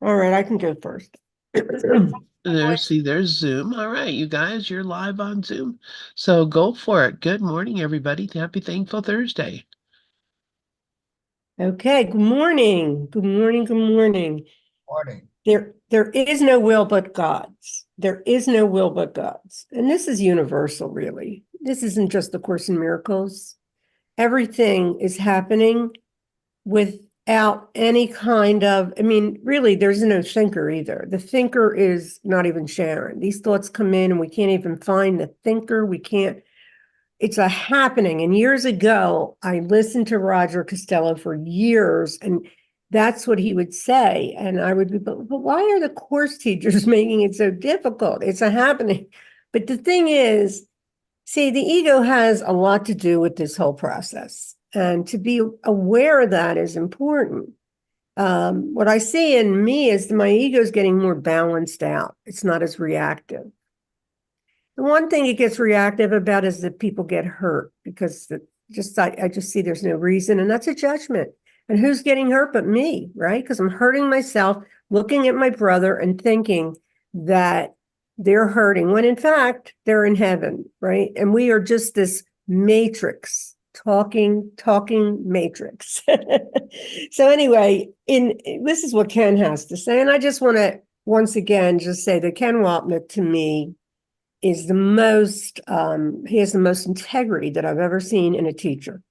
All right, I can go first. There's Zoom. All right, you guys, you're live on Zoom. So go for it. Good morning, everybody. Happy Thankful Thursday. Okay, good morning. Good morning. Good morning. Morning. There is no will but God's. There is no will but God's. And this is universal, really. This isn't just the Course in Miracles. Everything is happening without any kind of, I mean, really, there's no thinker either. The thinker is not even Sharon. These thoughts come in and we can't even find the thinker. We can't It's a happening. And years ago, I listened to Roger Costello for years, and that's what he would say. And I would be, but why are the course teachers making it so difficult? It's a happening. But the thing is, see, the ego has a lot to do with this whole process. And to be aware of that is important. What I see in me is my ego is getting more balanced out. It's not as reactive. The one thing it gets reactive about is that people get hurt because I just see there's no reason, and that's a judgment. And who's getting hurt but me, right? Because I'm hurting myself, looking at my brother and thinking that they're hurting when in fact they're in heaven, right? And we are just this matrix, talking matrix. So anyway, in this is what Ken has to say, and I just want to once again just say that Ken Wapnick to me is he has the most integrity that I've ever seen in a teacher,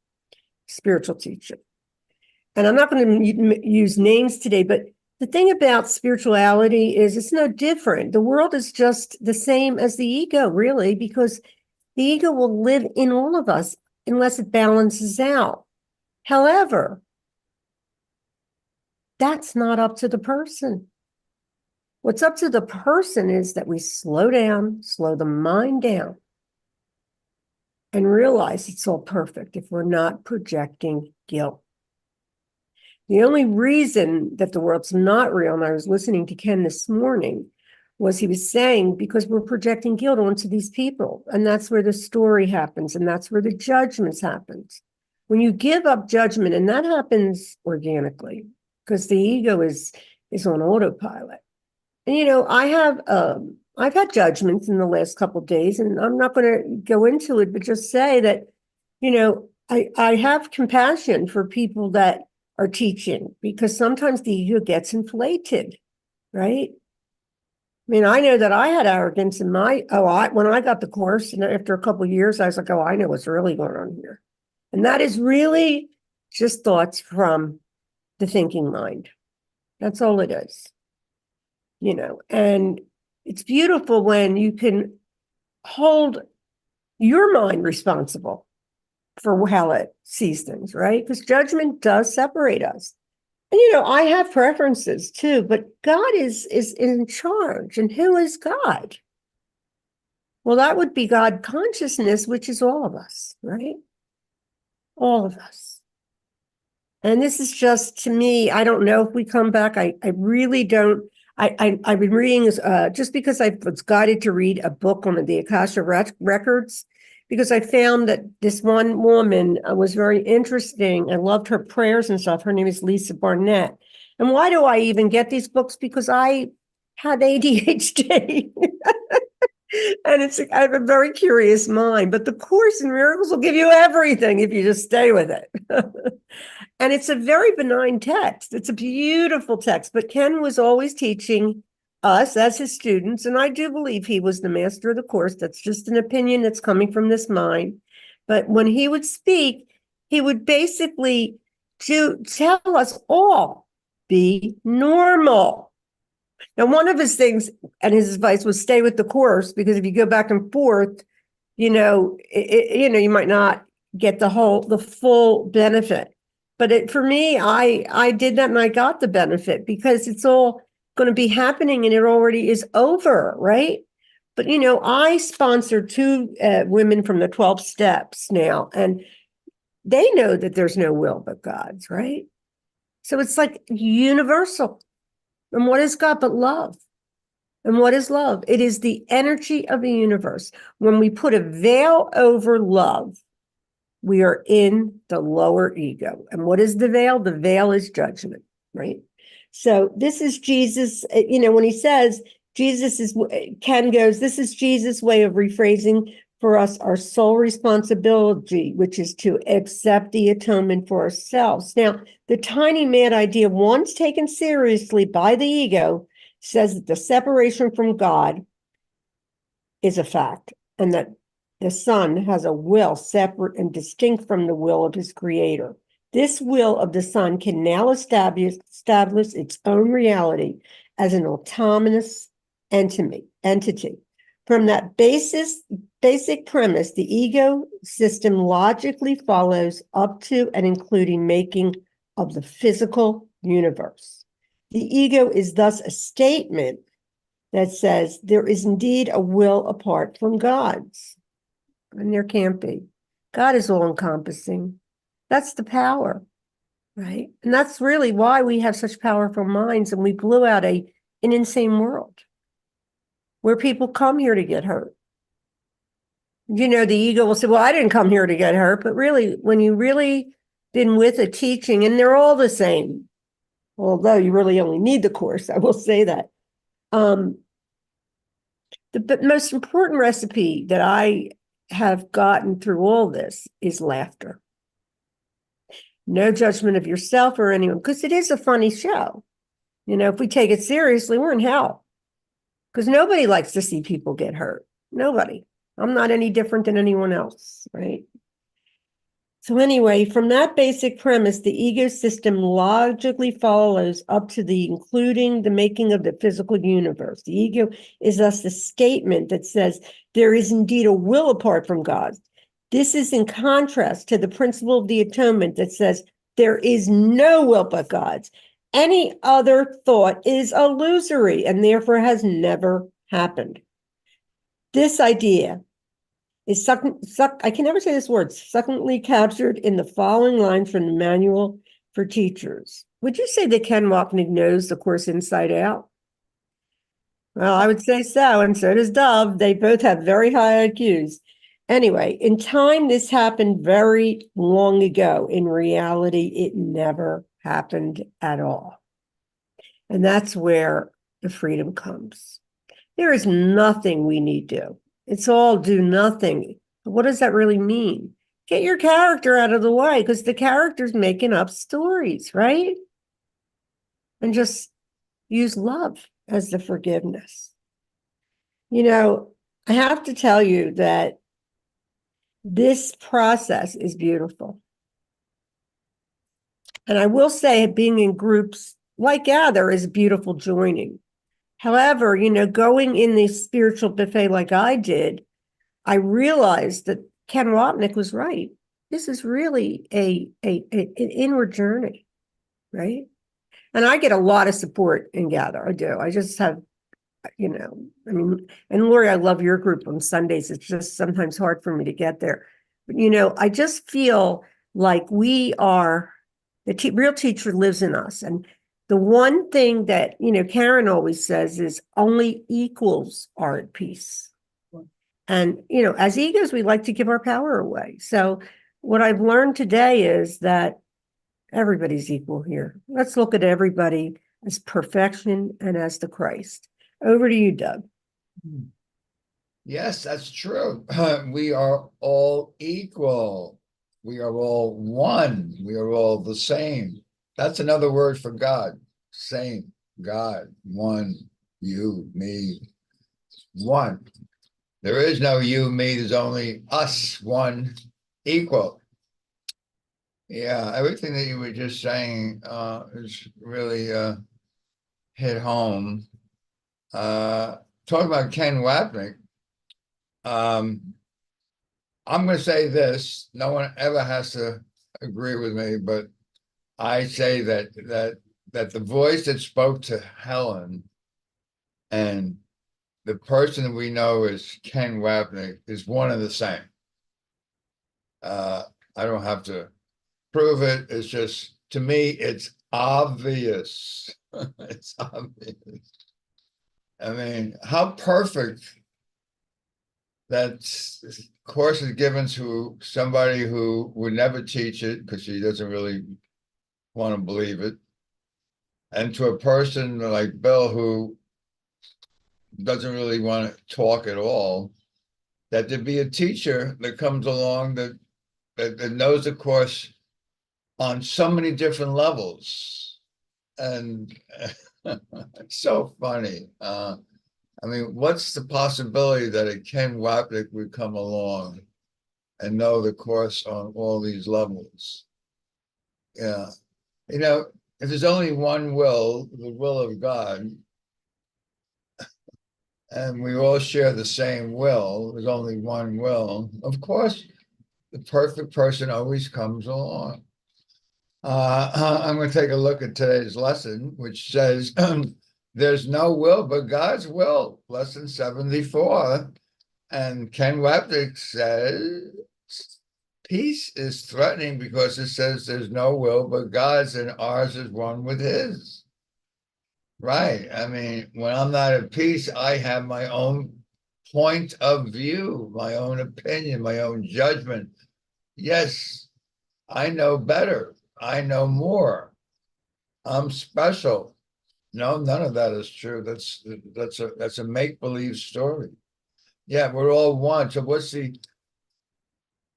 spiritual teacher. And I'm not going to use names today, but the thing about spirituality is it's no different. The world is just the same as the ego, really, because the ego will live in all of us unless it balances out. However, that's not up to the person. What's up to the person is that we slow down, slow the mind down, and realize it's all perfect if we're not projecting guilt. The only reason that the world's not real, and I was listening to Ken this morning, was he was saying because we're projecting guilt onto these people. And that's where the story happens, and that's where the judgments happens. When you give up judgment, and that happens organically, because the ego is on autopilot. And I've had judgments in the last couple of days, and I'm not going to go into it, but just say that, I have compassion for people that are teaching because sometimes the ego gets inflated, right? I mean, I know that I had arrogance in when I got the course, and after a couple of years, I was like, oh, I know what's really going on here. And that is really just thoughts from the thinking mind. That's all it is, and it's beautiful when you can hold your mind responsible for how it sees things, right? Because judgment does separate us. And I have preferences too, but God is in charge. And who is God? Well, that would be God consciousness, which is all of us, right? All of us. And this is just to me, I don't know if we come back. I really don't. I've been reading just because I was guided to read a book on the Akasha records, because I found that this one woman was very interesting. I loved her prayers and stuff. Her name is Lisa Barnett. And why do I even get these books? Because I had ADHD. And I have a very curious mind, but the Course in Miracles will give you everything if you just stay with it. And it's a very benign text. It's a beautiful text, but Ken was always teaching us as his students, and I do believe he was the master of the Course. That's just an opinion that's coming from this mind. But when he would speak, he would basically tell us all, be normal. Now, one of his things and his advice was stay with the Course, because if you go back and forth, you might not get the full benefit. But for me, I did that and I got the benefit because it's all going to be happening and it already is over, right? But I sponsor two women from the 12 steps now, and they know that there's no will but God's, right? So it's like universal. And what is God but love? And what is love? It is the energy of the universe. When we put a veil over love, we are in the lower ego. And what is the veil? The veil is judgment, right? So this is Jesus, when he says Jesus is, Ken goes, this is Jesus' way of rephrasing for us our sole responsibility, which is to accept the atonement for ourselves. Now, the tiny mad idea, once taken seriously by the ego, says that the separation from God is a fact, and that the Son has a will separate and distinct from the will of his creator. This will of the Son can now establish its own reality as an autonomous entity. From that basic premise, the ego system logically follows up to and including making of the physical universe. The ego is thus a statement that says there is indeed a will apart from God's, and there can't be. God is all encompassing. That's the power, right? And that's really why we have such powerful minds, and we blew out an insane world where people come here to get hurt. The ego will say, well, I didn't come here to get hurt. But really, when you really been with a teaching, and they're all the same, although you really only need the course, I will say that. The most important recipe that I have gotten through all this is laughter. No judgment of yourself or anyone, because it is a funny show. If we take it seriously, we're in hell. Because nobody likes to see people get hurt. Nobody. I'm not any different than anyone else, right? So anyway, from that basic premise, the ego system logically follows up to the including the making of the physical universe. The ego is thus the statement that says there is indeed a will apart from God. This is in contrast to the principle of the atonement that says there is no will but God's. Any other thought is illusory and therefore has never happened. This idea is I can never say this word, succinctly captured in the following lines from the Manual for Teachers. Would you say that Ken Wapnick knows the course inside out? Well, I would say so, and so does Dove. They both have very high IQs. Anyway, in time, this happened very long ago. In reality, it never happened at all. And that's where the freedom comes. There is nothing we need to. It's all do nothing. What does that really mean? Get your character out of the way, because the character's making up stories, right? And just use love as the forgiveness. I have to tell you that this process is beautiful. And I will say being in groups like Gather is beautiful joining. However, going in the spiritual buffet like I did, I realized that Ken Wapnick was right. This is really an inward journey, right? And I get a lot of support in Gather. I do. I just have, and Lori, I love your group on Sundays. It's just sometimes hard for me to get there. But, I just feel like we are, the real teacher lives in us. And the one thing that, Karen always says is only equals are at peace. And, as egos, we like to give our power away. So what I've learned today is that everybody's equal here. Let's look at everybody as perfection and as the Christ. Over to you, Doug. Yes, that's true. We are all equal. We are all one. We are all the same. That's another word for God. Same. God. One. You. Me. One. There is no you, me. There's only us. One. Equal. Yeah, everything that you were just saying is really hit home. Talking about Ken Wapnick, I'm going to say this. No one ever has to agree with me, but I say that the voice that spoke to Helen and the person that we know as Ken Wapnick is one and the same. I don't have to prove it. It's just, to me, it's obvious. It's obvious. I mean, how perfect that course is given to somebody who would never teach it because she doesn't really want to believe it. And to a person like Bill who doesn't really want to talk at all, that to be a teacher that comes along that knows the course on so many different levels. And it's so funny. I mean, what's the possibility that a Ken Wapnick would come along and know the course on all these levels? Yeah. You know, if there's only one will, the will of God, and we all share the same will, there's only one will, of course, the perfect person always comes along. I'm going to take a look at today's lesson, which says, there's no will but God's will, lesson 74. And Ken Wapnick says, peace is threatening because it says there's no will but God's and ours is one with his. Right. I mean, when I'm not at peace, I have my own point of view, my own opinion, my own judgment. Yes, I know better. I know more. I'm special. No, none of that is true. That's a make-believe story. Yeah, we're all one. So what's the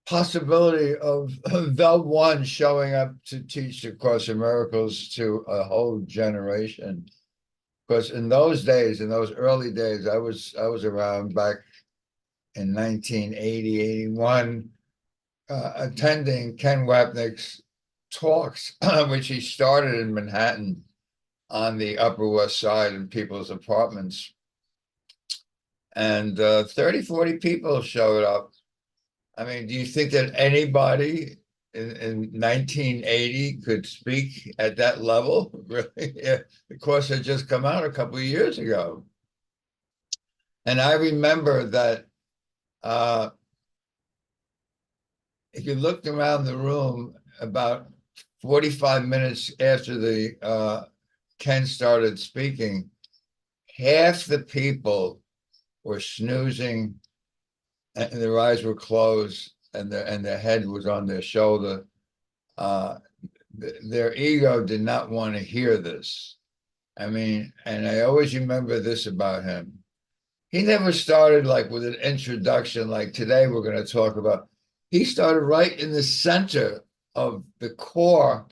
possibility of the one showing up to teach the Course in Miracles to a whole generation? Because in those days, in those early days, I was around back in 1980, 81, attending Ken Wapnick's talks, which he started in Manhattan on the Upper West Side in people's apartments. And 30, 40 people showed up. I mean, do you think that anybody in 1980 could speak at that level? Really? Yeah. The course had just come out a couple of years ago. And I remember that if you looked around the room about 45 minutes after the Ken started speaking, half the people were snoozing and their eyes were closed and their head was on their shoulder. Their ego did not want to hear this. I mean, and I always remember this about him. He never started like with an introduction like today we're going to talk about. He started right in the center of the core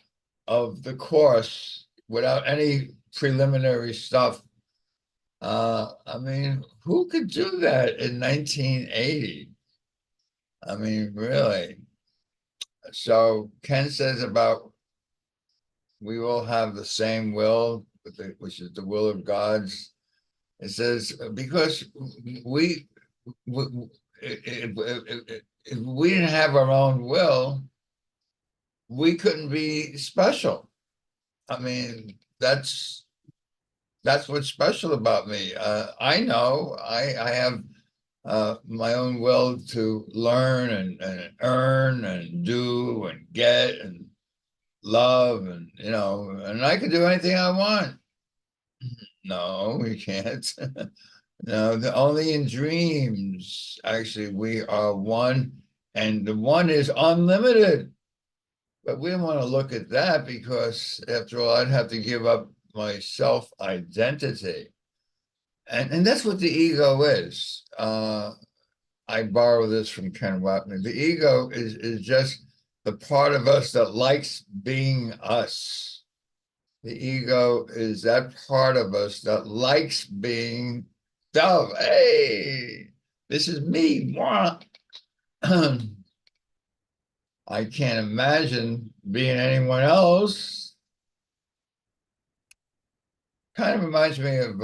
of the course without any preliminary stuff. I mean, who could do that in 1980? I mean, really. So Ken says about we all have the same will, which is the will of God's. It says because if we didn't have our own will, we couldn't be special. I mean, that's what's special about me. I know I have my own will to learn and earn and do and get and love and and I can do anything I want. No, we can't. No, only in dreams. Actually, we are one, and the one is unlimited. But we don't want to look at that because, after all, I'd have to give up my self-identity. And that's what the ego is. I borrow this from Ken Wapnick. The ego is just the part of us that likes being us. The ego is that part of us that likes being Dove. Hey, this is me. I can't imagine being anyone else. Kind of reminds me of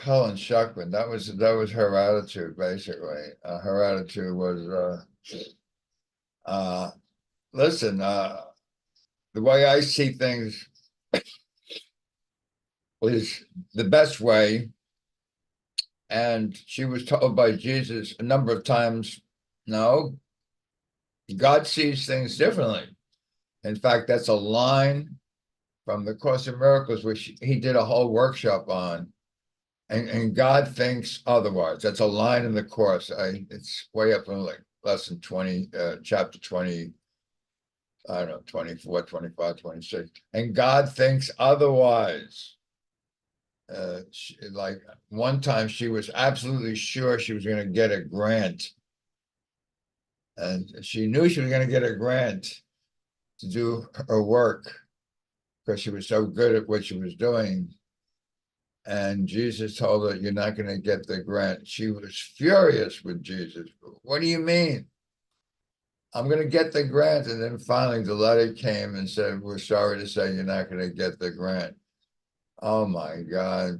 Helen Schuckman. That was her attitude, basically. Her attitude was, listen, the way I see things is the best way. And she was told by Jesus a number of times, no, God sees things differently. In fact, that's a line from the Course in Miracles, which he did a whole workshop on. And God thinks otherwise. That's a line in the Course. It's way up in like lesson 20, chapter 20, I don't know, 24, 25, 26, and God thinks otherwise. Like one time she was absolutely sure she was going to get a grant, and she knew she was going to get a grant to do her work because she was so good at what she was doing. And Jesus told her, "You're not going to get the grant." She was furious with Jesus. What do you mean? I'm going to get the grant. And then finally the letter came and said, "We're sorry to say you're not going to get the grant." Oh my God.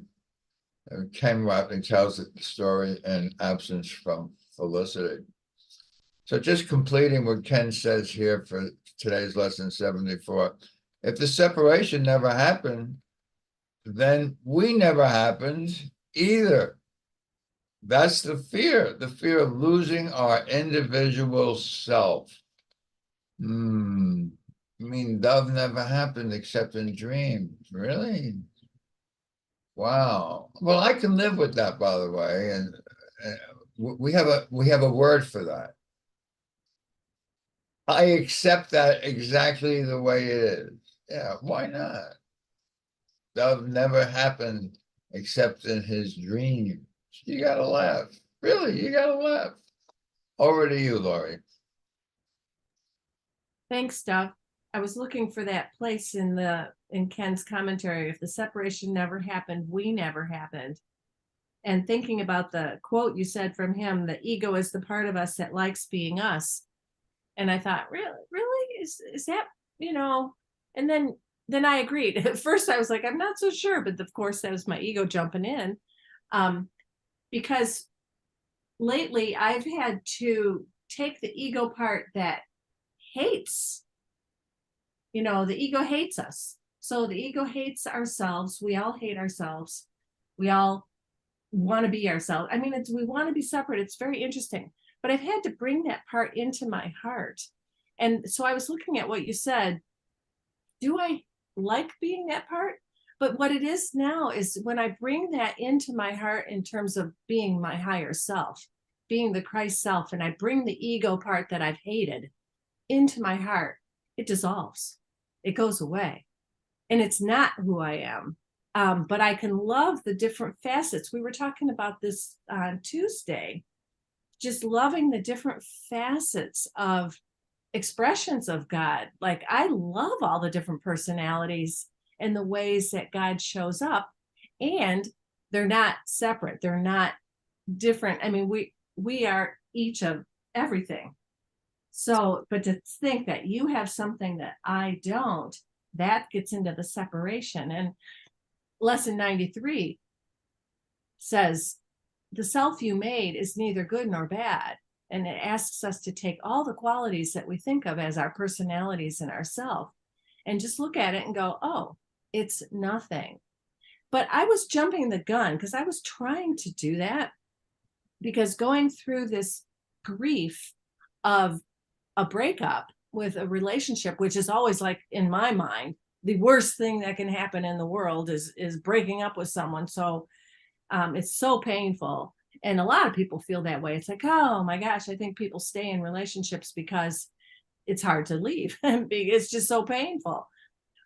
And Ken Watley tells the story in absence from Felicity. So just completing what Ken says here for today's lesson 74. If the separation never happened, then we never happened either. That's the fear of losing our individual self. I mean, love never happened except in dreams. Really? Wow. Well, I can live with that, by the way, and we have a word for that. I accept that exactly the way it is. Yeah, why not? Love never happened except in his dreams. You gotta laugh. Really, you gotta laugh. Over to you, Laurie. Thanks, Doug. I was looking for that place in Ken's commentary. If the separation never happened, we never happened. And thinking about the quote you said from him, the ego is the part of us that likes being us. And I thought, really, is that, and then I agreed. At first I was like, I'm not so sure, but of course that was my ego jumping in. Because lately I've had to take the ego part that hates, the ego hates us. So the ego hates ourselves. We all hate ourselves. We all want to be ourselves. I mean, we want to be separate. It's very interesting, but I've had to bring that part into my heart. And so I was looking at what you said. Do I like being that part? But what it is now is when I bring that into my heart in terms of being my higher self, being the Christ self, and I bring the ego part that I've hated into my heart, it dissolves. It goes away. And it's not who I am. But I can love the different facets. We were talking about this on Tuesday, just loving the different facets of expressions of God. Like I love all the different personalities and the ways that God shows up, and they're not separate. They're not different. I mean, we are each of everything. So, but to think that you have something that I don't, that gets into the separation. And lesson 93 says, the self you made is neither good nor bad. And it asks us to take all the qualities that we think of as our personalities and ourself and just look at it and go, oh, it's nothing. But I was jumping the gun because I was trying to do that, because going through this grief of a breakup with a relationship, which is always, like, in my mind, the worst thing that can happen in the world is breaking up with someone. So it's so painful. And a lot of people feel that way. It's like, oh my gosh, I think people stay in relationships because it's hard to leave. It's just so painful.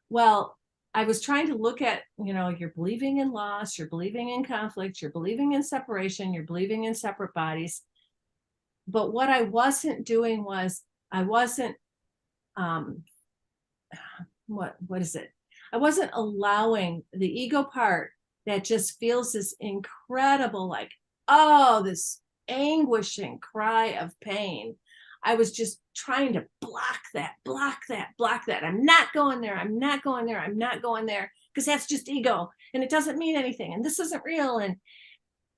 Well, I was trying to look at, you're believing in loss, you're believing in conflict, you're believing in separation, you're believing in separate bodies. But what I wasn't doing was I wasn't, what is it? I wasn't allowing the ego part that just feels this incredible, like, oh, this anguishing cry of pain. I was just trying to block that. I'm not going there. I'm not going there. I'm not going there, because that's just ego and it doesn't mean anything. And this isn't real.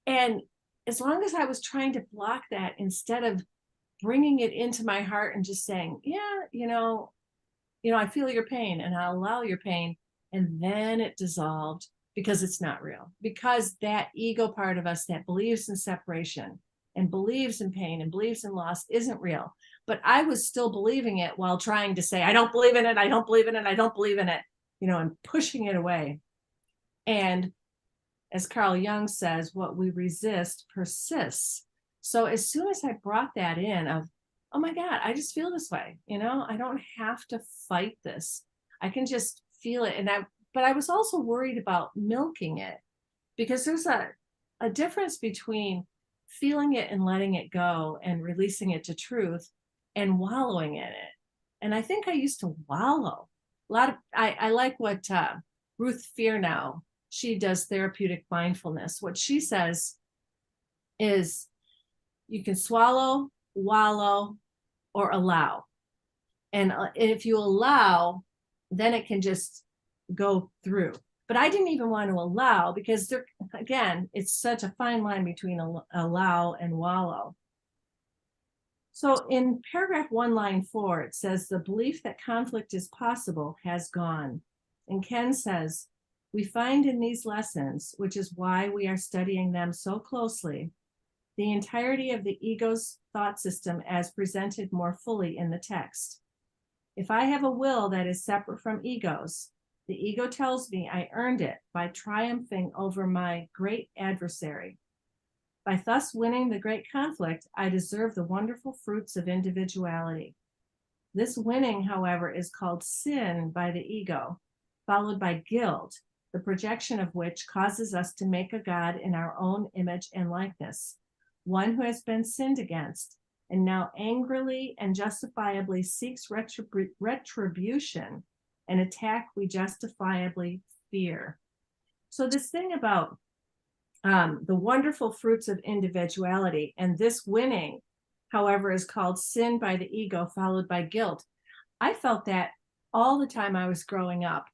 And as long as I was trying to block that instead of bringing it into my heart and just saying, yeah, I feel your pain and I'll allow your pain. And then it dissolved, because it's not real. Because that ego part of us that believes in separation and believes in pain and believes in loss isn't real. But I was still believing it while trying to say, I don't believe in it. I don't believe in it. I don't believe in it, and pushing it away. And as Carl Jung says, what we resist persists. So as soon as I brought that in of, oh my God, I just feel this way. I don't have to fight this. I can just feel it. But I was also worried about milking it, because there's a difference between feeling it and letting it go and releasing it to truth and wallowing in it. And I think I used to wallow I like what Ruth Fearnow, she does therapeutic mindfulness. What she says is you can swallow, wallow, or allow. And if you allow, then it can just go through. But I didn't even want to allow, because again, it's such a fine line between allow and wallow. So in paragraph 1, line 4, it says the belief that conflict is possible has gone. And Ken says, we find in these lessons, which is why we are studying them so closely, the entirety of the ego's thought system as presented more fully in the text. If I have a will that is separate from ego's, the ego tells me I earned it by triumphing over my great adversary. By thus winning the great conflict, I deserve the wonderful fruits of individuality. This winning, however, is called sin by the ego, followed by guilt, the projection of which causes us to make a God in our own image and likeness, one who has been sinned against, and now angrily and justifiably seeks retribution, an attack we justifiably fear. So this thing about the wonderful fruits of individuality, and this winning, however, is called sin by the ego, followed by guilt. I felt that all the time I was growing up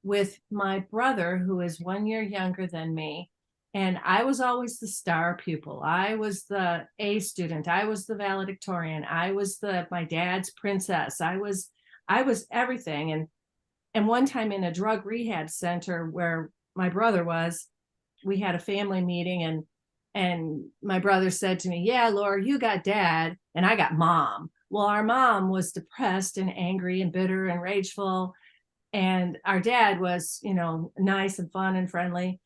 with my brother, who is 1 year younger than me. And I was always the star pupil. I was the A student. I was the valedictorian. I was my dad's princess. I was everything. And one time in a drug rehab center where my brother was, we had a family meeting, and my brother said to me, yeah, Laura, you got dad and I got mom. Well, our mom was depressed and angry and bitter and rageful. And our dad was, nice and fun and friendly.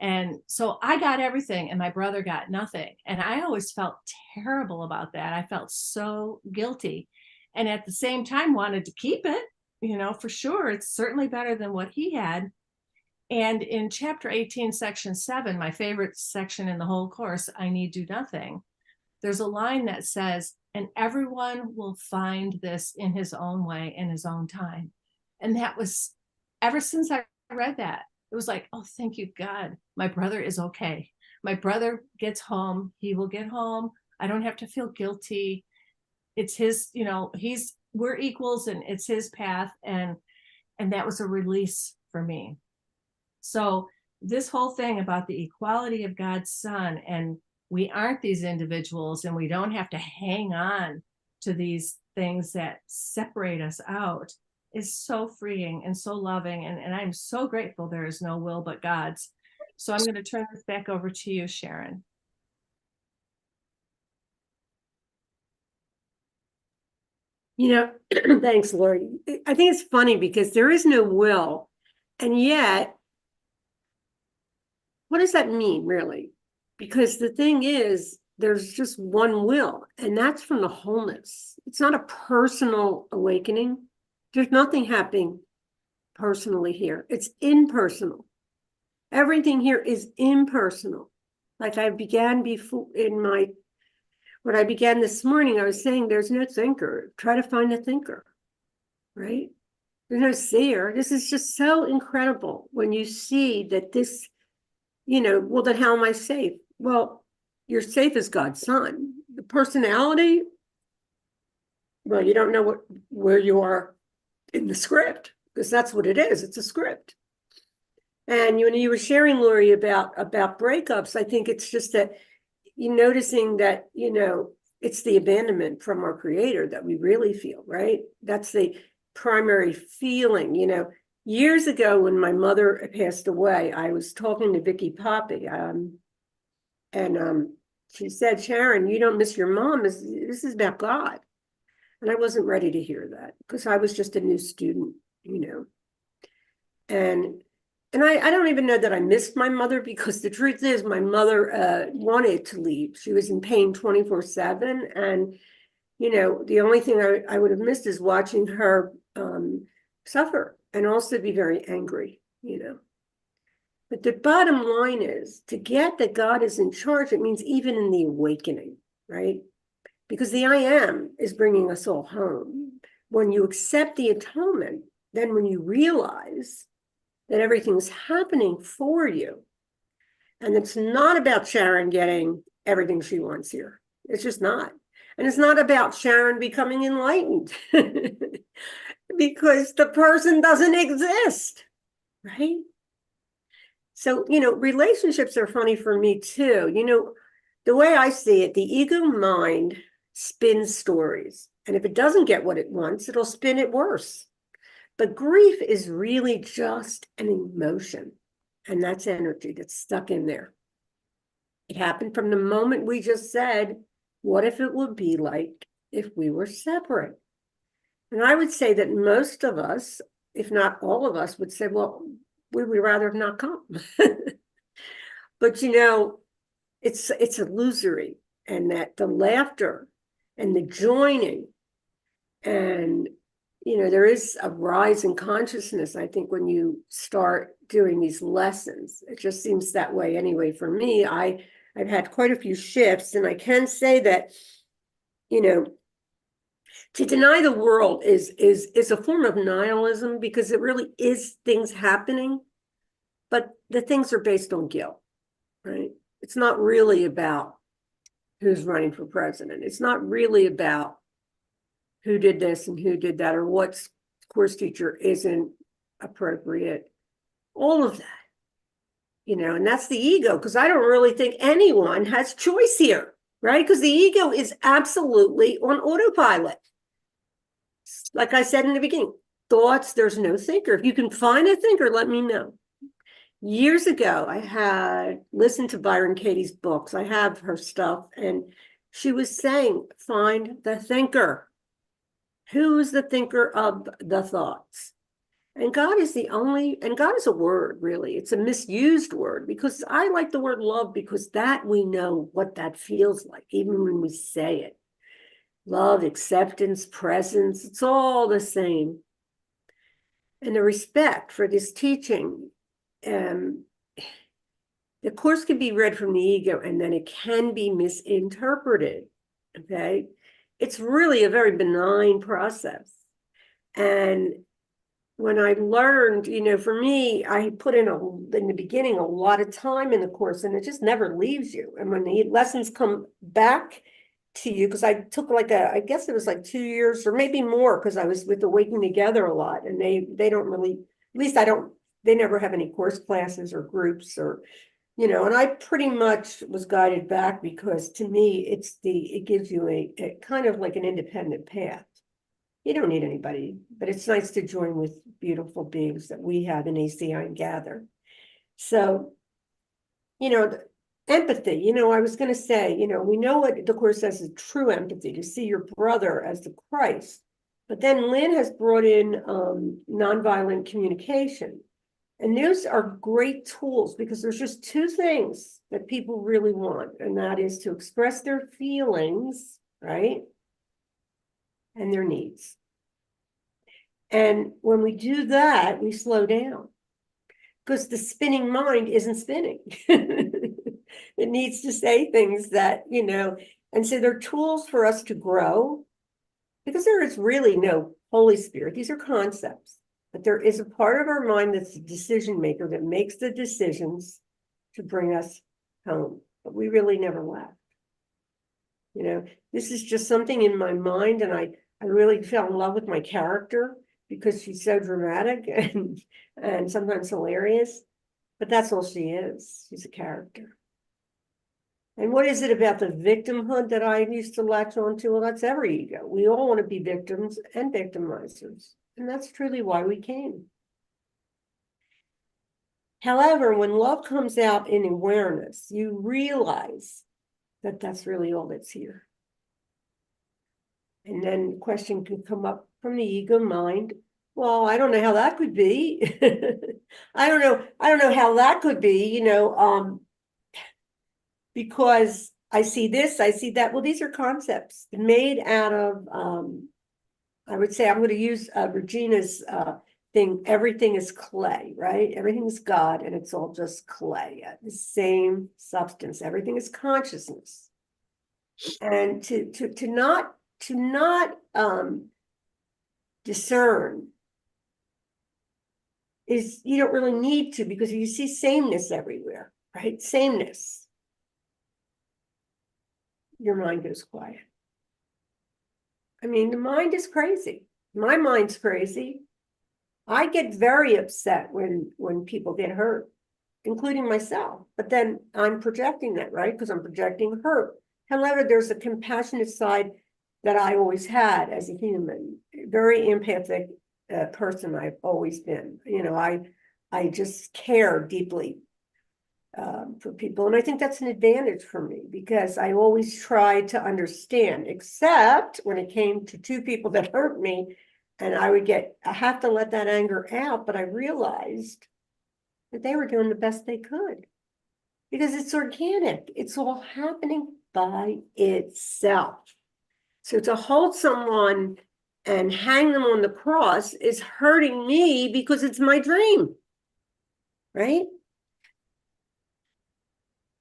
And so I got everything and my brother got nothing. And I always felt terrible about that. I felt so guilty. And at the same time wanted to keep it, for sure. It's certainly better than what he had. And in chapter 18, section 7, my favorite section in the whole course, I need do nothing, there's a line that says, and everyone will find this in his own way, in his own time. And that was, ever since I read that, it was like, oh, thank you, God. My brother is okay. My brother gets home. He will get home. I don't have to feel guilty. It's his, we're equals and it's his path. And that was a release for me. So this whole thing about the equality of God's Son, and we aren't these individuals, and we don't have to hang on to these things that separate us out, is so freeing and so loving. And I'm so grateful there is no will but God's. So I'm going to turn this back over to you, Sharon. Thanks, Lori. I think it's funny because there is no will. And yet, what does that mean, really? Because the thing is, there's just one will, and that's from the wholeness. It's not a personal awakening. There's nothing happening personally here. It's impersonal. Everything here is impersonal. Like I began before when I began this morning, I was saying there's no thinker. Try to find a thinker, right? There's no seer. This is just so incredible when you see that this, well, then how am I safe? Well, you're safe as God's Son. The personality, well, you don't know where you are in the script, because that's what it is. It's a script. And you were sharing, Lori, about breakups. I think it's just that you're noticing that, it's the abandonment from our Creator that we really feel, right? That's the primary feeling. Years ago when my mother passed away, I was talking to Vicky Poppy, and she said, Sharon, you don't miss your mom. This is about God. And I wasn't ready to hear that because I was just a new student, And I don't even know that I missed my mother, because the truth is my mother wanted to leave. She was in pain 24/7. you know, the only thing I would have missed is watching her suffer and also be very angry, you know. But the bottom line is to get that God is in charge, it means even in the awakening, right? Because the I am is bringing us all home. When you accept the atonement, then when you realize that everything's happening for you, and it's not about Sharon getting everything she wants here. It's just not. And it's not about Sharon becoming enlightened because the person doesn't exist, right? So, you know, relationships are funny for me too. You know, the way I see it, the ego mind spins stories. And if it doesn't get what it wants, it'll spin it worse. But grief is really just an emotion. And that's energy that's stuck in there. It happened from the moment we just said, what if it would be like if we were separate? And I would say that most of us, if not all of us, would say, well, we would rather have not come. But you know, it's illusory, and that the laughter and the joining, and you know, there is a rise in consciousness, I think, when you start doing these lessons. It just seems that way anyway. For me, I've had quite a few shifts, and I can say that, you know, to deny the world is a form of nihilism, because it really is things happening, but the things are based on guilt, right? It's not really about who's running for president. It's not really about who did this and who did that, or what course teacher isn't appropriate. All of that, you know, and that's the ego, because I don't really think anyone has choice here, right? Because the ego is absolutely on autopilot. Like I said in the beginning, thoughts, there's no thinker. If you can find a thinker, let me know. Years ago, I had listened to Byron Katie's books. I have her stuff, and she was saying, find the thinker. Who is the thinker of the thoughts? And God is the only, and God is a word, really. It's a misused word, because I like the word love, because that we know what that feels like, even when we say it. Love, acceptance, presence, it's all the same. And the respect for this teaching, the course can be read from the ego, and then it can be misinterpreted, okay? It's really a very benign process. And when I learned, you know, for me, I put in the beginning a lot of time in the course, and it just never leaves you. And when the lessons come back to you, because I took like I guess it was like 2 years or maybe more, because I was with the Waking Together a lot, and they don't really, at least they never have any course classes or groups, or, you know, and I pretty much was guided back, because to me, it gives you a kind of like an independent path. You don't need anybody, but it's nice to join with beautiful beings that we have in ACIM Gather. So, you know, empathy, you know, I was going to say, you know, we know what the Course says is true empathy, to see your brother as the Christ. But then Lynn has brought in nonviolent communication. And those are great tools, because there's just two things that people really want, and that is to express their feelings, right? And their needs. And when we do that, we slow down, because the spinning mind isn't spinning. It needs to say things that, you know, and so they're tools for us to grow, because there is really no Holy Spirit. These are concepts, but there is a part of our mind that's the decision maker, that makes the decisions to bring us home. But we really never left. You know, this is just something in my mind, and I really fell in love with my character, because she's so dramatic and sometimes hilarious. But that's all she is. She's a character. And what is it about the victimhood that I used to latch on to? Well, that's every ego. We all want to be victims and victimizers. And that's truly why we came. However, when love comes out in awareness, you realize that that's really all that's here. And then the question can come up from the ego mind. Well, I don't know how that could be. I don't know how that could be, you know, because I see this, I see that. Well, these are concepts made out of, I would say, I'm going to use Regina's thing, everything is clay, right? Everything is God, and it's all just clay, the same substance. Everything is consciousness. And to not discern is, you don't really need to, because you see sameness everywhere, right? Sameness. Your mind goes quiet. I mean, the mind is crazy. My mind's crazy. I get very upset when people get hurt, including myself. But then I'm projecting that, right? Because I'm projecting hurt. However, there's a compassionate side that I always had as a human, very empathic person I've always been. You know, I just care deeply for people. And I think that's an advantage for me, because I always try to understand, except when it came to two people that hurt me, and I have to let that anger out. But I realized that they were doing the best they could, because it's organic. It's all happening by itself. So to hold someone and hang them on the cross is hurting me, because it's my dream, right?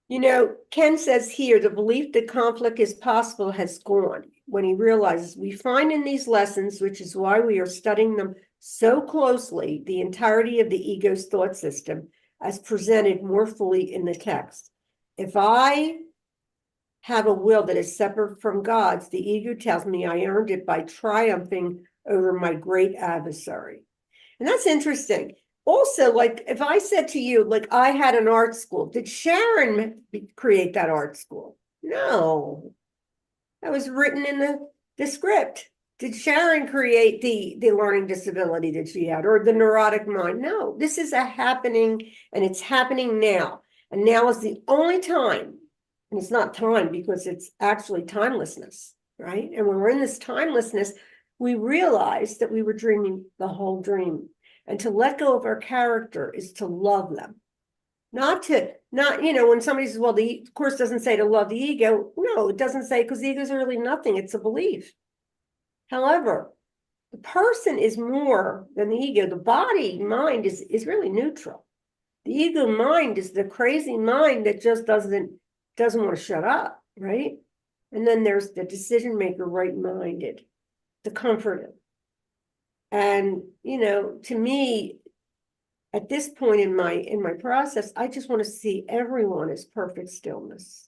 You know, Ken says here, the belief that conflict is possible has gone when he realizes we find in these lessons, which is why we are studying them so closely, the entirety of the ego's thought system as presented more fully in the text. If I have a will that is separate from God's, the ego tells me I earned it by triumphing over my great adversary. And that's interesting. Also, like, if I said to you, like, I had an art school, did Sharon create that art school? No, that was written in the script. Did Sharon create the learning disability that she had, or the neurotic mind? No, this is a happening, and it's happening now. And now is the only time, and it's not time because it's actually timelessness, right? And when we're in this timelessness, we realize that we were dreaming the whole dream. And to let go of our character is to love them. Not, you know, when somebody says, well, the course doesn't say to love the ego. No, it doesn't say, because the ego is really nothing. It's a belief. However, the person is more than the ego. The body, mind is really neutral. The ego mind is the crazy mind that just doesn't want to shut up, right? And then there's the decision maker, right-minded, the comforter. And, you know, to me, at this point in my process, I just want to see everyone as perfect stillness.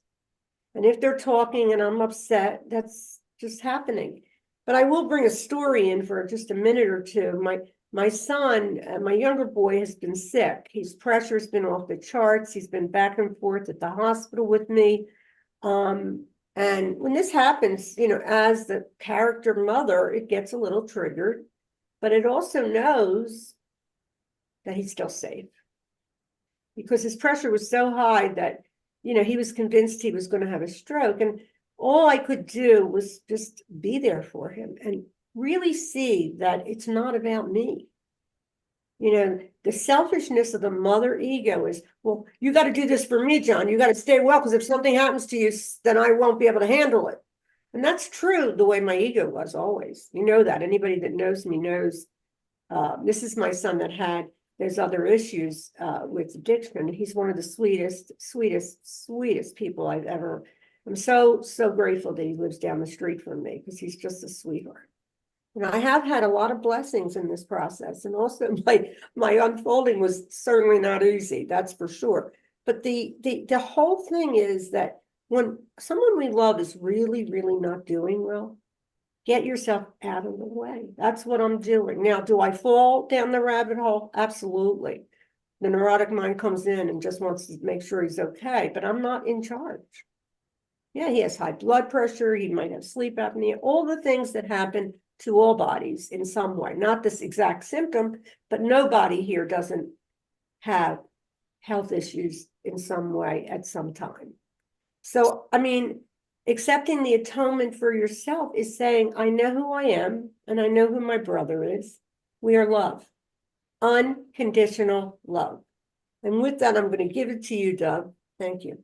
And if they're talking and I'm upset, that's just happening. But I will bring a story in for just a minute or two. My son, my younger boy, has been sick. His pressure's been off the charts. He's been back and forth at the hospital with me. And when this happens, you know, as the character mother, it gets a little triggered. But it also knows that he's still safe, because his pressure was so high that, you know, he was convinced he was going to have a stroke. And all I could do was just be there for him and really see that it's not about me. You know, the selfishness of the mother ego is, well, you got to do this for me, John. You got to stay well, because if something happens to you, then I won't be able to handle it. And that's true the way my ego was always. You know that. Anybody that knows me knows this is my son that had those other issues with addiction. He's one of the sweetest people I've ever. I'm so grateful that he lives down the street from me, because he's just a sweetheart. And I have had a lot of blessings in this process. And also my unfolding was certainly not easy, that's for sure. But the whole thing is that when someone we love is really, really not doing well, get yourself out of the way. That's what I'm doing. Now, do I fall down the rabbit hole? Absolutely. The neurotic mind comes in and just wants to make sure he's okay, but I'm not in charge. Yeah, he has high blood pressure. He might have sleep apnea, all the things that happen to all bodies in some way. Not this exact symptom, but nobody here doesn't have health issues in some way at some time. So, I mean, accepting the atonement for yourself is saying, I know who I am, and I know who my brother is. We are love, unconditional love. And with that, I'm going to give it to you, Doug. Thank you.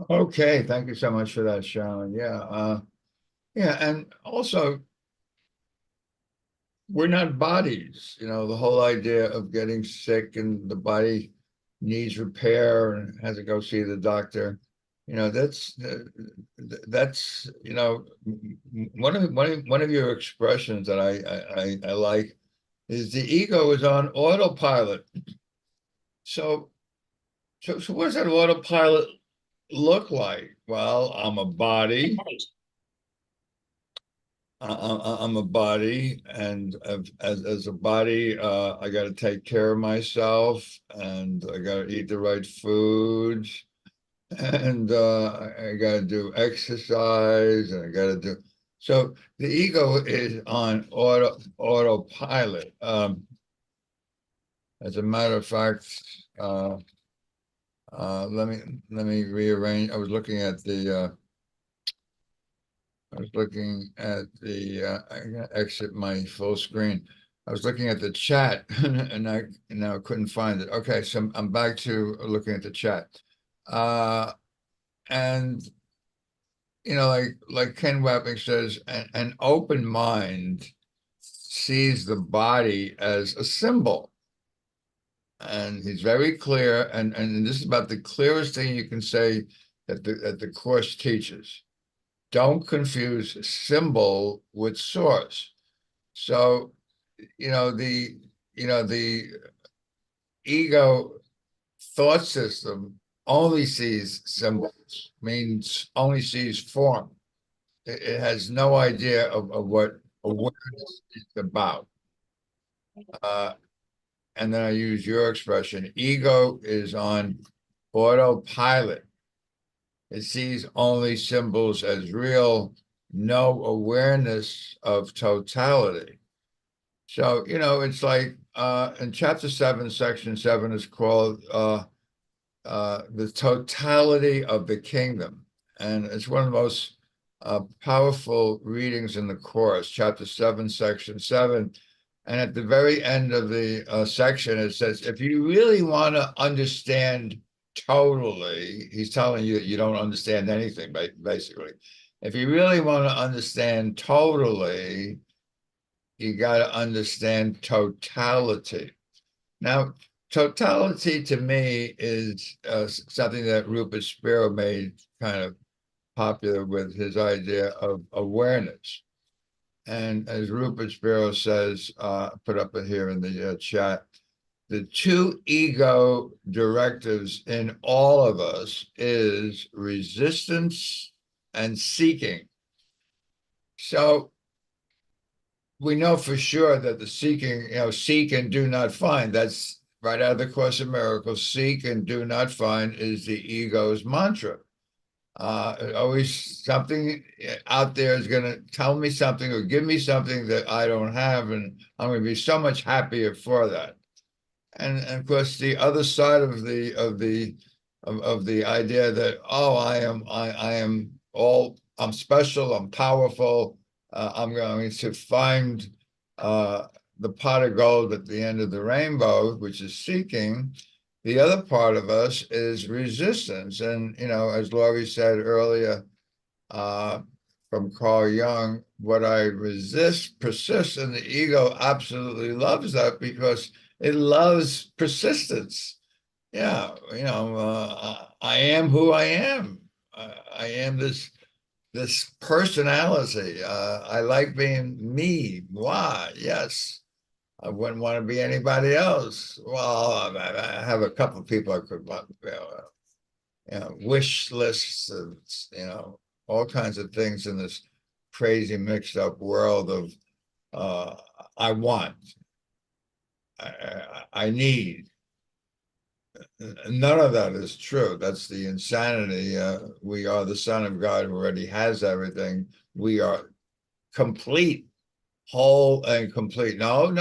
Okay, thank you so much for that, Sharon. Yeah, and also we're not bodies, the whole idea of getting sick and the body needs repair and has to go see the doctor. That's one of your expressions that I like is the ego is on autopilot. So what does that autopilot look like? Well, I'm a body. I'm a body, and as a body, I got to take care of myself, and I got to eat the right food, and I got to do exercise, and I got to do. So the ego is on autopilot. As a matter of fact, let me rearrange. I was looking at the. I gotta exit my full screen. I was looking at the chat and I now couldn't find it. Okay, so I'm back to looking at the chat. And like Ken Wapping says, an open mind sees the body as a symbol. And he's very clear, and this is about the clearest thing you can say that the course teaches. Don't confuse symbol with source. So, the ego thought system only sees symbols, means only sees form. It has no idea of what awareness is about. And then I use your expression, ego is on autopilot. It sees only symbols as real, no awareness of totality. So, it's like in chapter 7, section 7 is called the totality of the kingdom. And it's one of the most powerful readings in the course, chapter 7, section 7. And at the very end of the section, it says, if you really want to understand totally, he's telling you that you don't understand anything, basically. If you really want to understand totally, you got to understand totality. Now, totality to me is something that Rupert Spiro made kind of popular with his idea of awareness. And as Rupert Spiro says, put up here in the chat, the two ego directives in all of us is resistance and seeking. So we know for sure that the seeking, seek and do not find. That's right out of the Course in Miracles. Seek and do not find is the ego's mantra. Always something out there is going to tell me something or give me something that I don't have, and I'm going to be so much happier for that. And of course, the other side of the idea that I'm special, I'm powerful, I'm going to find the pot of gold at the end of the rainbow, which is seeking. The other part of us is resistance. And, as Laurie said earlier, from Carl Jung, what I resist persists, and the ego absolutely loves that because it loves persistence. Yeah, I am who I am. I am this personality. I like being me. Why? Yes. I wouldn't want to be anybody else. Well, I have a couple of people I could, wish lists, and all kinds of things in this crazy mixed up world of I want, I need. None of that is true. That's the insanity. We are the Son of God who already has everything. We are complete, whole, and complete. No,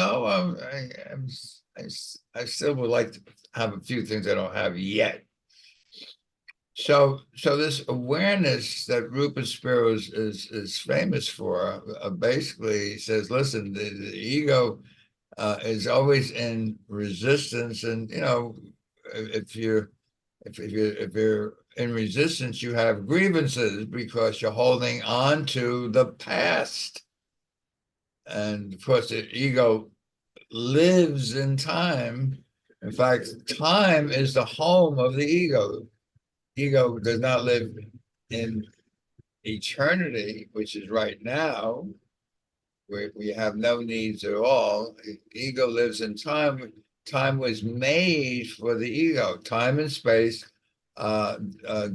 I still would like to have a few things I don't have yet. So this awareness that Rupert Spiro is famous for basically says, listen, the ego is always in resistance, and if you're If you're in resistance, you have grievances because you're holding on to the past. And of course, the ego lives in time. In fact, time is the home of the ego. Ego does not live in eternity, which is right now, where we have no needs at all. Ego lives in time. Time was made for the ego. Time and space,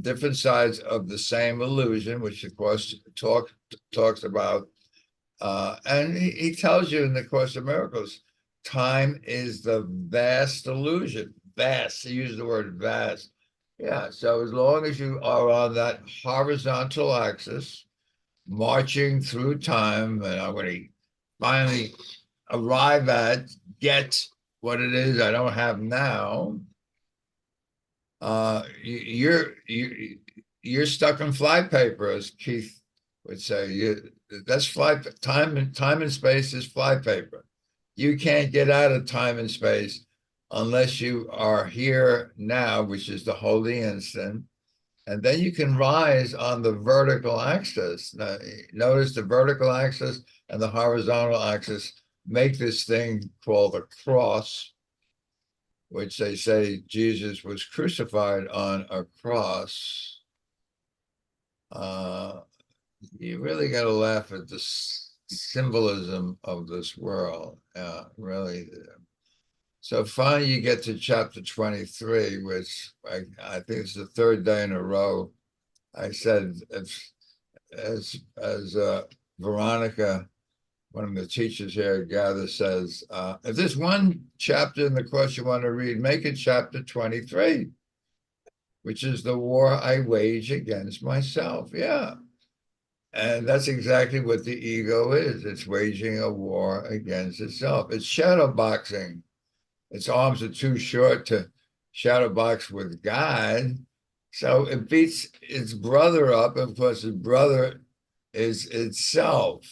different sides of the same illusion, which of course talks about. And he tells you in the Course of Miracles, time is the vast illusion. Vast. He used the word vast. Yeah. So as long as you are on that horizontal axis, marching through time, and I'm going to finally arrive at, get what it is I don't have now. You're stuck in flypaper, as Keith would say. That's time and space is flypaper. You can't get out of time and space unless you are here now, which is the holy instant. And then you can rise on the vertical axis. Now, notice the vertical axis and the horizontal axis make this thing called a cross, which they say Jesus was crucified on a cross. You really got to laugh at the symbolism of this world. Really. So finally, you get to chapter 23, which I think it's the third day in a row. I said, as Veronica, one of the teachers here, Gather, says, if there's one chapter in the course you want to read, make it chapter 23, which is the war I wage against myself. Yeah. And that's exactly what the ego is. It's waging a war against itself. It's shadow boxing. Its arms are too short to shadow box with God. So it beats its brother up. Of course, its brother is itself.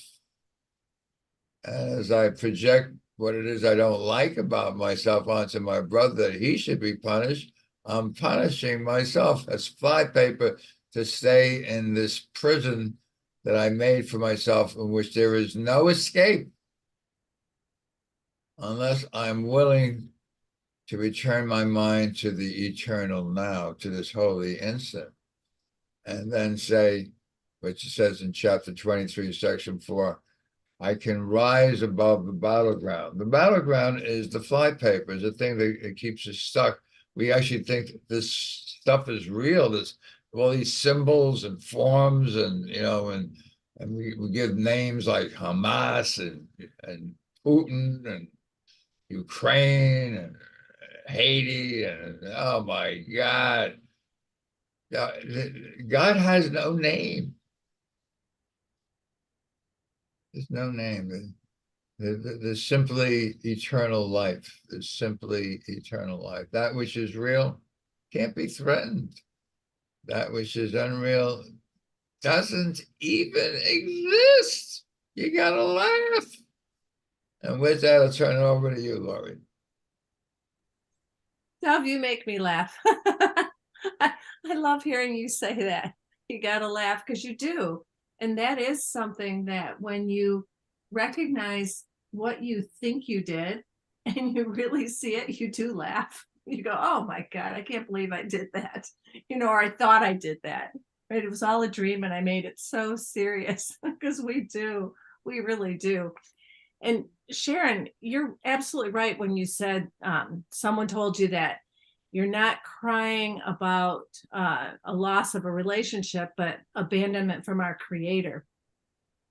And as I project what it is I don't like about myself onto my brother, that he should be punished, I'm punishing myself. As flypaper to stay in this prison that I made for myself, in which there is no escape unless I'm willing to return my mind to the eternal now, to this holy instant. And then say, which it says in chapter 23, section 4, I can rise above the battleground. The battleground is the flypaper, is the thing that keeps us stuck. We actually think this stuff is real. There's all these symbols and forms, and we give names like Hamas and Putin and Ukraine and Haiti, and oh my God. God has no name. There's no name. There's simply eternal life. There's simply eternal life. That which is real can't be threatened. That which is unreal doesn't even exist. You gotta laugh. And with that, I'll turn it over to you, Lori. Dov, you make me laugh. I love hearing you say that. You gotta laugh because you do. And that is something that when you recognize what you think you did and you really see it, you do laugh. You go, oh my God, I can't believe I did that. Or I thought I did that. Right? It was all a dream and I made it so serious because we really do. And Sharon, you're absolutely right when you said someone told you that you're not crying about a loss of a relationship, but abandonment from our Creator.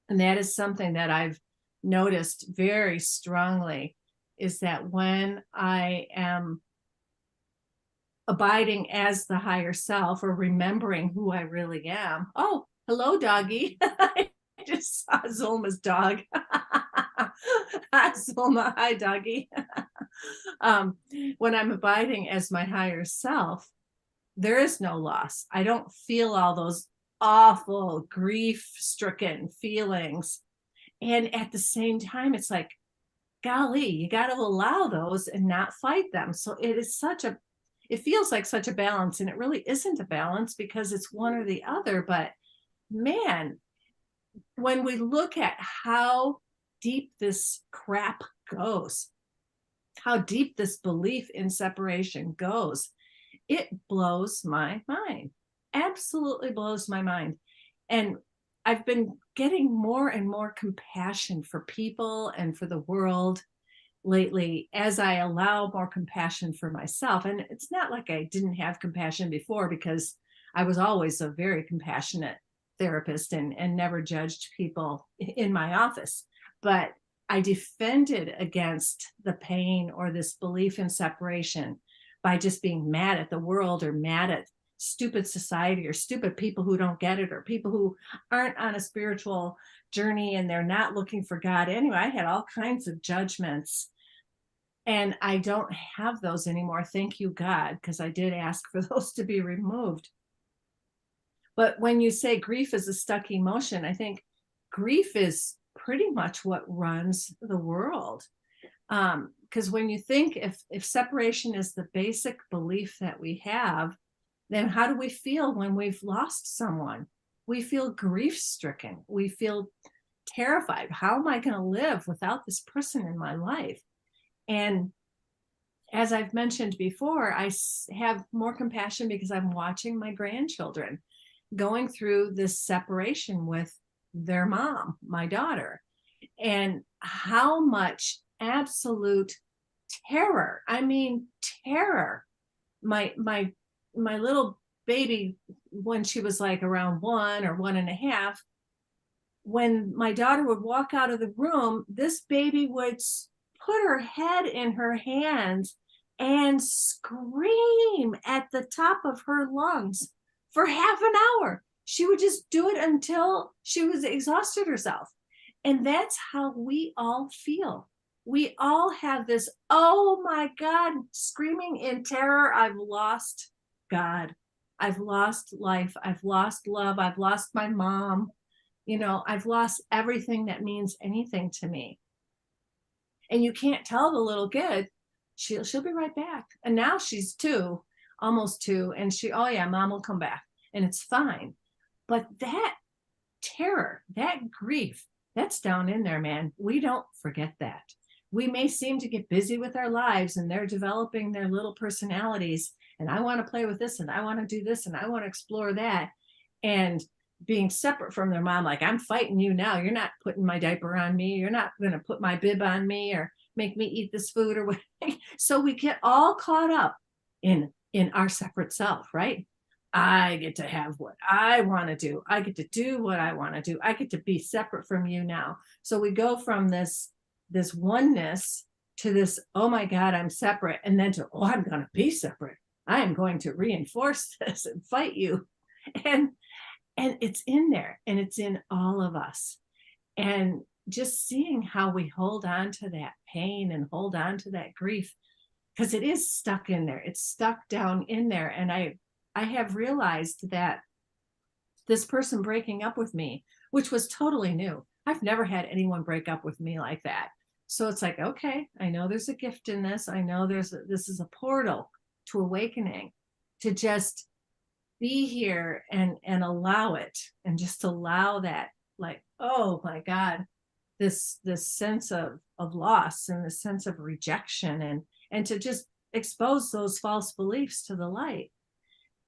And that is something that I've noticed very strongly, is that when I am abiding as the higher self or remembering who I really am. Oh, hello, doggy. I just saw Zulma's dog. Hi, Zulma. Hi, doggy. When I'm abiding as my higher self, there is no loss. I don't feel all those awful grief-stricken feelings. And at the same time, it's like, golly, you got to allow those and not fight them. So it feels like such a balance, and it really isn't a balance because it's one or the other. But man, when we look at how deep this crap goes, how deep this belief in separation goes, it blows my mind. Absolutely blows my mind. And I've been getting more and more compassion for people and for the world lately as I allow more compassion for myself. And it's not like I didn't have compassion before, because I was always a very compassionate therapist and never judged people in my office. But I defended against the pain or this belief in separation by just being mad at the world or mad at stupid society or stupid people who don't get it or people who aren't on a spiritual journey and they're not looking for God. Anyway, I had all kinds of judgments, and I don't have those anymore. Thank you, God, because I did ask for those to be removed. But when you say grief is a stuck emotion, I think grief is pretty much what runs the world. Because when you think if separation is the basic belief that we have, then how do we feel when we've lost someone? We feel grief stricken. We feel terrified. How am I going to live without this person in my life? And as I've mentioned before, I have more compassion because I'm watching my grandchildren going through this separation with their mom, my daughter, and how much absolute terror. I mean, terror. My little baby, when she was like around 1 or 1.5, when my daughter would walk out of the room, this baby would put her head in her hands and scream at the top of her lungs for half an hour. She would just do it until she was exhausted herself. And that's how we all feel. We all have this, oh my God, screaming in terror. I've lost God. I've lost life. I've lost love. I've lost my mom. You know, I've lost everything that means anything to me. And you can't tell the little kid, she'll be right back. And now she's 2, almost 2, and oh yeah, mom will come back, and it's fine. But that terror, that grief, that's down in there, man. We don't forget that. We may seem to get busy with our lives, and they're developing their little personalities, and I want to play with this, and I want to do this, and I want to explore that, and being separate from their mom, like, I'm fighting you now. You're not putting my diaper on me. You're not going to put my bib on me or make me eat this food or whatever. So we get all caught up in our separate self, right? I get to have what I want to do. I get to do what I want to do. I get to be separate from you now. So we go from this oneness to this, oh my God, I'm separate. And then to, oh, I'm going to be separate. I am going to reinforce this and fight you. And it's in there, and it's in all of us. And just seeing how we hold on to that pain and hold on to that grief, because it is stuck in there. It's stuck down in there. And I have realized that this person breaking up with me, which was totally new. I've never had anyone break up with me like that. So it's like, okay, I know there's a gift in this. I know this is a portal to awakening, to just be here and allow it, and just allow that, like, oh my God, this sense of loss and the sense of rejection, and to just expose those false beliefs to the light.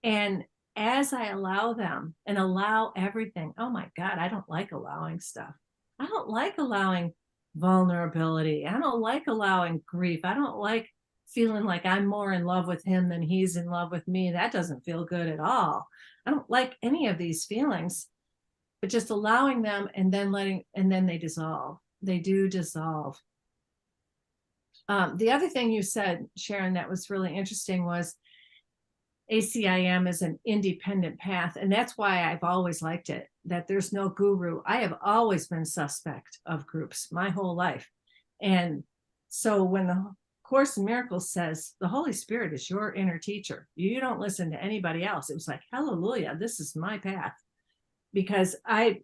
And as I allow them and allow everything, oh my God, I don't like allowing stuff. I don't like allowing vulnerability. I don't like allowing grief. I don't like feeling like I'm more in love with him than he's in love with me. That doesn't feel good at all. I don't like any of these feelings, but just allowing them and then they dissolve. They do dissolve. The other thing you said, Sharon, that was really interesting was ACIM is an independent path. And that's why I've always liked it, that there's no guru. I have always been suspect of groups my whole life. And so when the Course in Miracles says the Holy Spirit is your inner teacher, you don't listen to anybody else, it was like, hallelujah, this is my path. Because I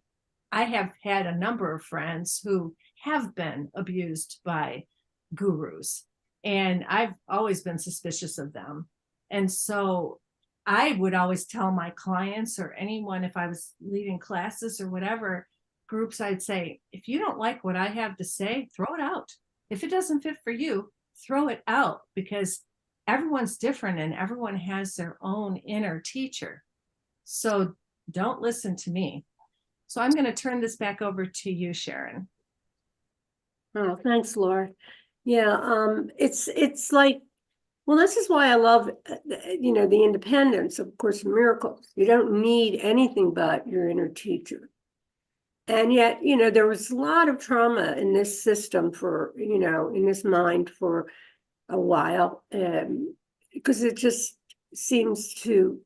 have had a number of friends who have been abused by gurus, and I've always been suspicious of them. And so I would always tell my clients or anyone, if I was leading classes or whatever groups, I'd say, if you don't like what I have to say, throw it out. If it doesn't fit for you, throw it out, because everyone's different and everyone has their own inner teacher. So don't listen to me. So I'm going to turn this back over to you, Sharon. Oh, thanks, Laura. Yeah, it's like, well, this is why I love, the independence of Course in Miracles. You don't need anything but your inner teacher. And yet, there was a lot of trauma in this system for, in this mind for a while, because it just seems to,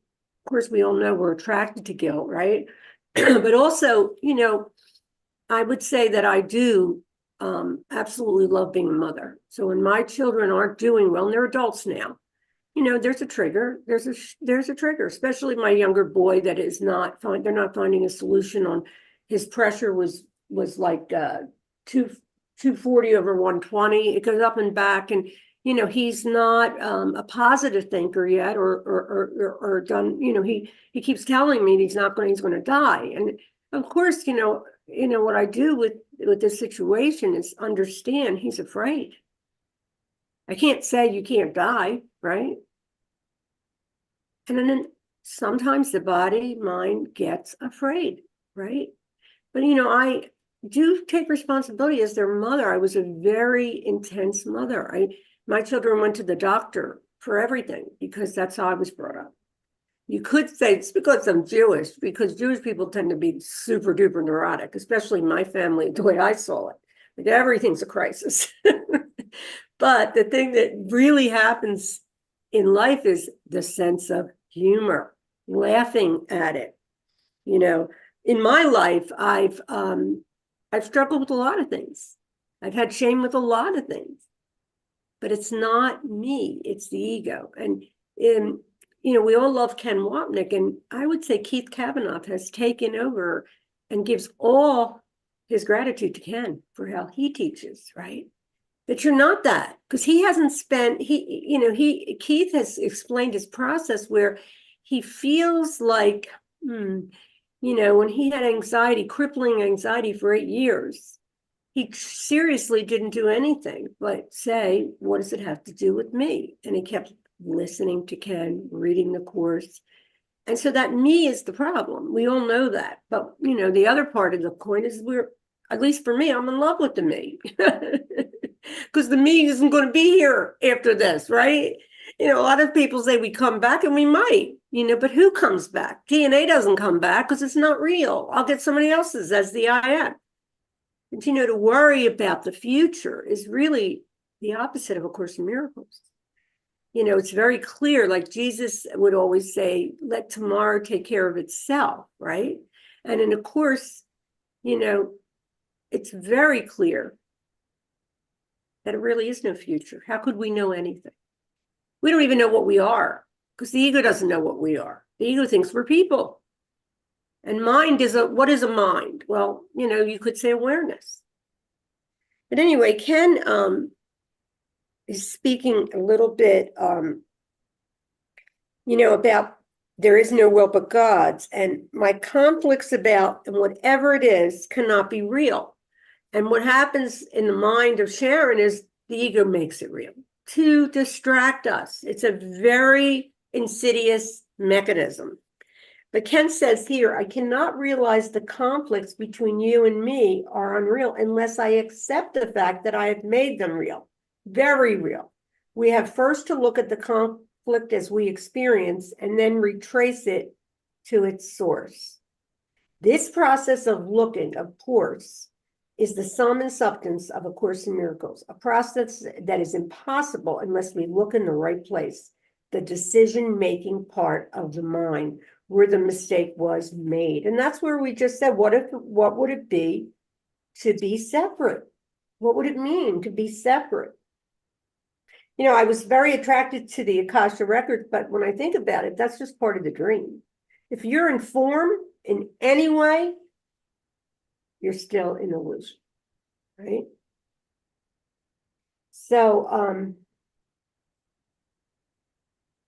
of course, we all know we're attracted to guilt, right? But also, I would say that I do absolutely love being a mother. So when my children aren't doing well, and they're adults now, there's a trigger. There's a trigger, especially my younger boy that is not they're not finding a solution on his pressure was like 240 over 120. It goes up and back, and he's not a positive thinker yet, or done. He keeps telling me he's going to die, and of course, what I do with this situation is understand he's afraid. I can't say you can't die, right? And then sometimes the body, mind gets afraid, right? But, I do take responsibility as their mother. I was a very intense mother. My children went to the doctor for everything because that's how I was brought up. You could say it's because I'm Jewish, because Jewish people tend to be super duper neurotic, especially my family, the way I saw it. Like everything's a crisis. But the thing that really happens in life is the sense of humor, laughing at it. In my life, I've struggled with a lot of things. I've had shame with a lot of things, but it's not me, it's the ego. And we all love Ken Wapnick, and I would say Keith Kavanaugh has taken over and gives all his gratitude to Ken for how he teaches, right? That you're not that, because he hasn't spent, Keith has explained his process where he feels like, when he had anxiety, crippling anxiety for 8 years, he seriously didn't do anything but say, what does it have to do with me? And he kept listening to Ken, reading the course. And so that me is the problem. We all know that. But, the other part of the coin is at least for me, I'm in love with the me. Because the me isn't going to be here after this, right? A lot of people say we come back, and we might, but who comes back? DNA doesn't come back because it's not real. I'll get somebody else's as the I am. And, to worry about the future is really the opposite of A Course in Miracles. It's very clear, like Jesus would always say, let tomorrow take care of itself, right? And in A Course, it's very clear that it really is no future. How could we know anything? We don't even know what we are, because the ego doesn't know what we are. The ego thinks we're people. And mind is what is a mind? Well, you could say awareness. But anyway, Ken is speaking a little bit, about there is no will but God's, and my conflicts about, and whatever it is, cannot be real. And what happens in the mind of Sharon is the ego makes it real to distract us. It's a very insidious mechanism. But Ken says here, I cannot realize the conflicts between you and me are unreal unless I accept the fact that I have made them real, very real. We have first to look at the conflict as we experience and then retrace it to its source. This process of looking, of course, is the sum and substance of A Course in Miracles, a process that is impossible unless we look in the right place, the decision-making part of the mind where the mistake was made. And that's where we just said, what would it be to be separate? What would it mean to be separate? I was very attracted to the Akasha records, but when I think about it, that's just part of the dream. If you're informed in any way, you're still in illusion, right? So,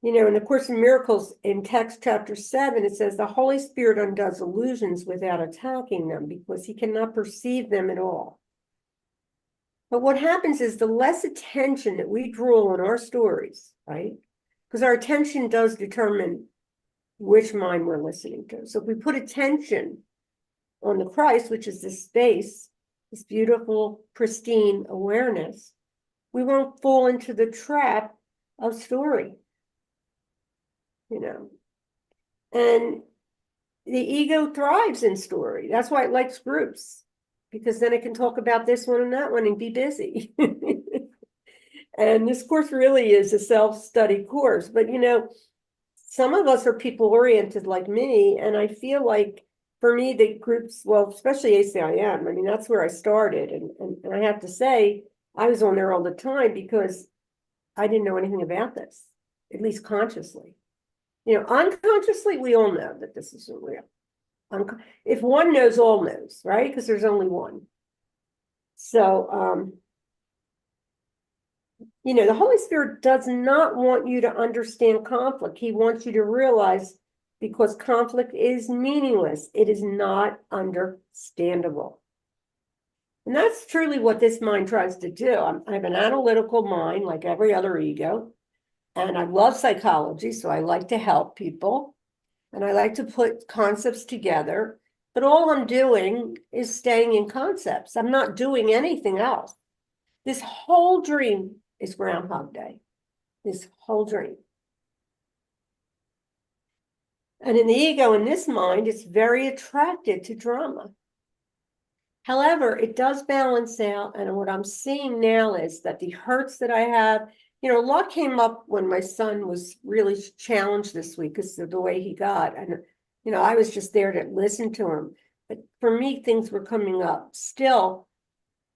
You know, in the Course in Miracles, in text chapter 7, it says the Holy Spirit undoes illusions without attacking them because he cannot perceive them at all. But what happens is the less attention that we draw on our stories, right? Because our attention does determine which mind we're listening to. So if we put attention on the Christ, which is this space, this beautiful, pristine awareness, we won't fall into the trap of story, you know. And the ego thrives in story. That's why it likes groups, because then it can talk about this one and that one and be busy. And this course really is a self-study course. But, you know, some of us are people-oriented like me, and I feel like for me, the groups, well, especially ACIM, I mean, that's where I started. And I have to say, I was on there all the time because I didn't know anything about this, at least consciously. You know, unconsciously, we all know that this isn't real. If one knows, all knows, right? Because there's only one. So, you know, the Holy Spirit does not want you to understand conflict. He wants you to realize, because conflict is meaningless, it is not understandable. And that's truly what this mind tries to do. I have an analytical mind like every other ego, and I love psychology, so I like to help people, and I like to put concepts together, but all I'm doing is staying in concepts. I'm not doing anything else. This whole dream is Groundhog Day, this whole dream. And in the ego, in this mind, it's very attracted to drama. However, it does balance out. And what I'm seeing now is that the hurts that I have, you know, a lot came up when my son was really challenged this week because of the way he got. And, you know, I was just there to listen to him. But for me, things were coming up still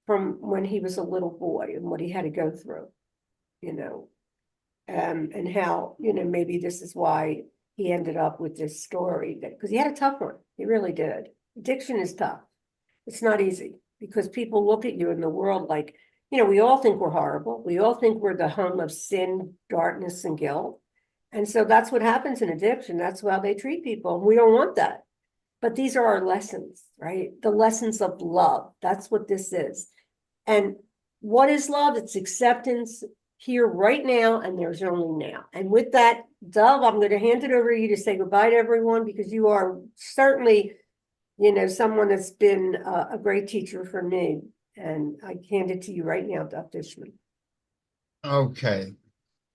from when he was a little boy and what he had to go through, you know, and how, you know, maybe this is why he ended up with this story, that because he had a tough one. He really did. Addiction is tough. It's not easy because people look at you in the world like, you know, we all think we're horrible. We all think we're the home of sin, darkness, and guilt. And so that's what happens in addiction. That's how they treat people. We don't want that. But these are our lessons, right? The lessons of love. That's what this is. And what is love? It's acceptance here right now, and there's only now. And with that, Dove, I'm going to hand it over to you to say goodbye to everyone, because you are certainly, you know, someone that's been a great teacher for me. And I hand it to you right now, Dove Dishman. Okay.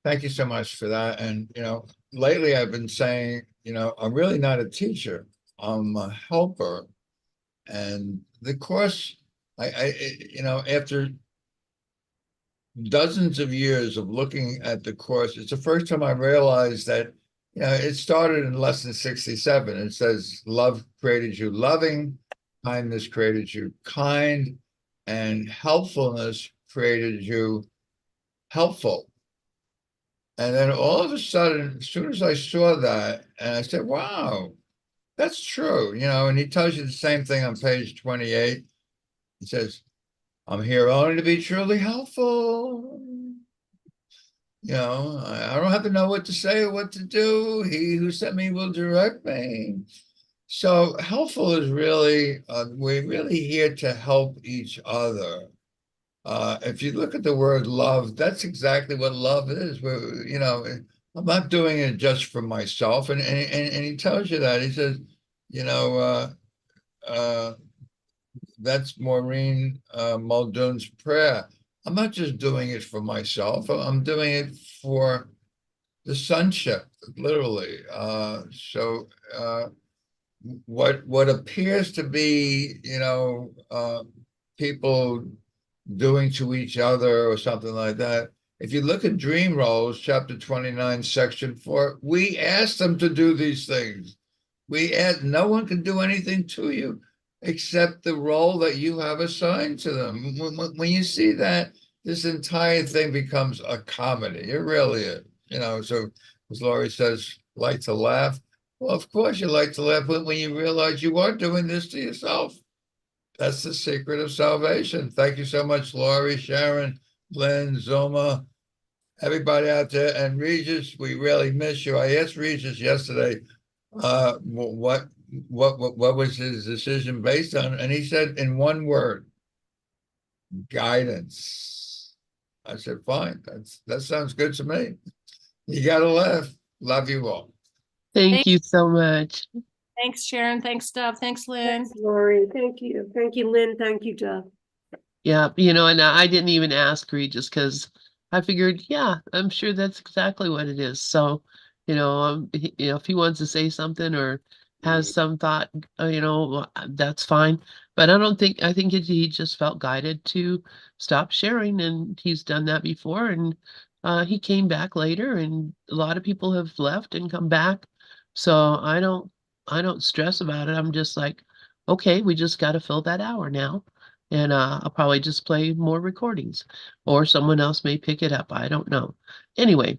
Thank you so much for that. And, you know, lately I've been saying, you know, I'm really not a teacher. I'm a helper. And the course, you know, after dozens of years of looking at the course, it's the first time I realized that, you know, it started in lesson 67. It says, love created you loving, kindness created you kind, and helpfulness created you helpful. And then all of a sudden, as soon as I saw that, and I said, wow, that's true, you know, and he tells you the same thing on page 28. He says, I'm here only to be truly helpful. You know, I don't have to know what to say or what to do. He who sent me will direct me. So helpful is really, we're really here to help each other. If you look at the word love, that's exactly what love is. You know, I'm not doing it just for myself. And he tells you that. He says, you know, that's Maureen Muldoon's prayer. I'm not just doing it for myself. I'm doing it for the sonship, literally. So what appears to be, you know, people doing to each other or something like that. If you look at Dream Roles, chapter 29, section 4, we ask them to do these things. We ask, no one can do anything to you except the role that you have assigned to them. When you see that, this entire thing becomes a comedy. It really is. You know, so as Laurie says, like to laugh. Well, of course you like to laugh when you realize you are doing this to yourself. That's the secret of salvation. Thank you so much, Laurie, Sharon, Lynn, Zoma, everybody out there. And Regis, we really miss you. I asked Regis yesterday, what was his decision based on? And he said in one word, guidance. I said, fine, that sounds good to me. You gotta laugh. Love you all. Thank you so much. Thanks, Sharon. Thanks, Dove. Thanks, Lynn. Thanks, Lori. Thank you. Thank you, Lynn. Thank you, Doug. Yeah, you know, and I didn't even ask Regis because I figured, yeah, I'm sure that's exactly what it is. So, you know, if he wants to say something or has some thought, that's fine. But I think he just felt guided to stop sharing, and he's done that before. And he came back later, and a lot of people have left and come back. So I don't stress about it. I'm just like, okay, we just got to fill that hour now. And I'll probably just play more recordings, or someone else may pick it up. I don't know. Anyway,